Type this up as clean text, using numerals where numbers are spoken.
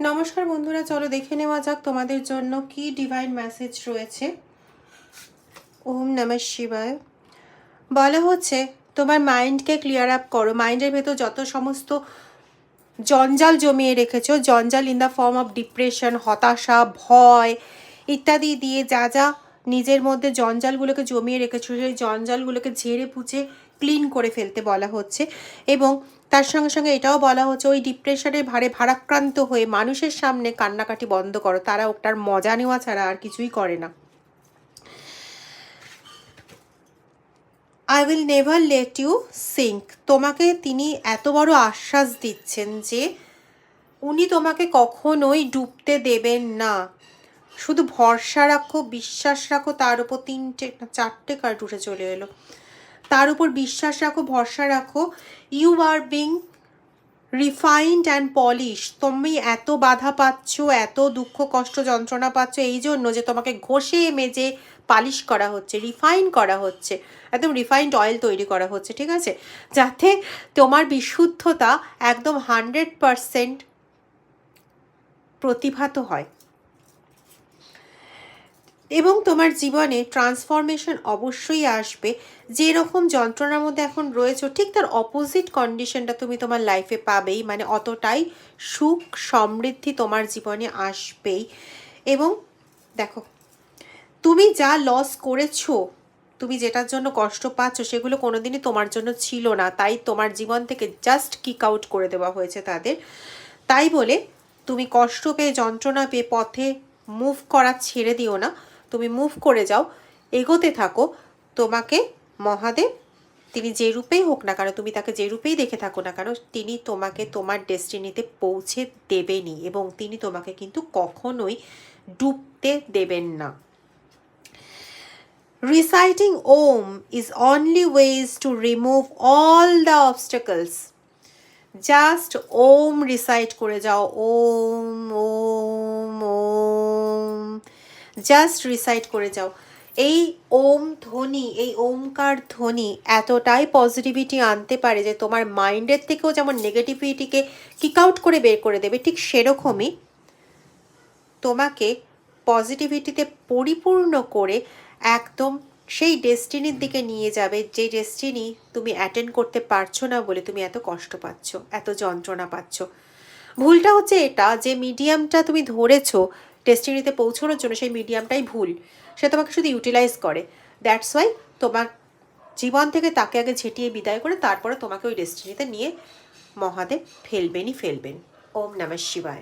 নমস্কার বন্ধুরা, চলো দেখে নেওয়া যাক তোমাদের জন্য কি ডিভাইন মেসেজ রয়েছে। ওম নমঃ শিবায়। বলা হচ্ছে তোমার মাইন্ডকে ক্লিয়ার আপ করো। মাইন্ডের ভেতর যত সমস্ত জঞ্জাল জমিয়ে রেখেছো, জঞ্জাল in the form of depression, হতাশা, ভয় ইত্যাদি দিয়ে যা যা নিজের মধ্যে জঞ্জালগুলোকে জমিয়ে রেখেছো, সেই জঞ্জালগুলোকে ঝেড়ে পুছে ক্লিন করে ফেলতে বলা হচ্ছে। এবং তার সঙ্গে সঙ্গে এটাও বলা হচ্ছে ওই ডিপ্রেশনের ভারে ভারাক্রান্ত হয়ে মানুষের সামনে কান্নাকাটি বন্ধ করো। তারা ওটার মজা নেওয়া ছাড়া আর কিছুই করে না। I will never let you sink. তোমাকে তিনি এত বড় আশ্বাস দিচ্ছেন যে উনি তোমাকে কখনোই ডুবতে দেবেন না। শুধু ভরসা রাখো, বিশ্বাস রাখো তার উপর। 4টে কার্ড উঠে চলে এলো। তার উপর বিশ্বাস রাখো, ভরসা রাখো। You are being refined and polish. তুমি এত বাধা পাচ্ছ, এত দুঃখ কষ্ট যন্ত্রণা পাচ্ছ এই জন্য যে তোমাকে ঘষে মেজে পালিশ করা হচ্ছে, রিফাইন করা হচ্ছে, একদম রিফাইন্ড অয়েল তৈরি করা হচ্ছে, ঠিক আছে, যাতে তোমার বিশুদ্ধতা একদম 100% প্রতিভাত হয়। এবং তোমার জীবনে ট্রান্সফরমেশন অবশ্যই আসবে। যেরকম যন্ত্রণার মধ্যে এখন রয়েছো ঠিক তার অপোজিট কন্ডিশনটা তুমি তোমার লাইফে পাবেই। মানে অতটাই সুখ সমৃদ্ধি তোমার জীবনে আসবেই। এবং দেখো, তুমি যা লস করেছো, তুমি যেটার জন্য কষ্ট পাচ্ছ সেগুলো কোনোদিনই তোমার জন্য ছিল না। তাই তোমার জীবন থেকে জাস্ট কিক আউট করে দেওয়া হয়েছে তাদের। তাই বলে তুমি কষ্ট পেয়ে, যন্ত্রণা পেয়ে পথে মুভ করা ছেড়ে দিও না। তুমি মুভ করে যাও, এগোতে থাকো। তোমাকে মহাদেব, তিনি যে রূপেই হোক না কেন, তুমি তাকে যে রূপেই দেখে থাকো না কেন, তিনি তোমাকে তোমার ডেস্টিনিতে পৌঁছে দেবেনই। এবং তিনি তোমাকে কিন্তু কখনোই ডুবতে দেবেন না। Reciting Om is only ways to remove all the obstacles. Just Om recite করে যাও। ওম ওম ওম, জাস্ট রিসাইট করে যাও। এই ওম ধ্বনি, এই ওমকার ধ্বনি এতটাই পজিটিভিটি আনতে পারে যে তোমার মাইন্ডের থেকেও যেমন নেগেটিভিটিকে কিক আউট করে বের করে দেবে, ঠিক সেরকমই তোমাকে পজিটিভিটিতে পরিপূর্ণ করে একদম সেই ডেস্টিনির দিকে নিয়ে যাবে, যে ডেস্টিনি তুমি অ্যাটেন্ড করতে পারছো না বলে তুমি এত কষ্ট পাচ্ছ, এত যন্ত্রণা পাচ্ছ। ভুলটা হচ্ছে এটা যে মিডিয়ামটা তুমি ধরেছো ডেস্টিনিতে পৌঁছানোর জন্য, সেই মিডিয়ামটাই ভুল। সে তোমাকে শুধু ইউটিলাইজ করে। দ্যাটস ওয়াই তোমার জীবন থেকে তাকে আগে ঝেঁটিয়ে বিদায় করে তারপরে তোমাকে ওই ডেস্টিনিতে নিয়ে মহাদেব ফেলবেনই ফেলবেন। ওম নমঃ শিবায়।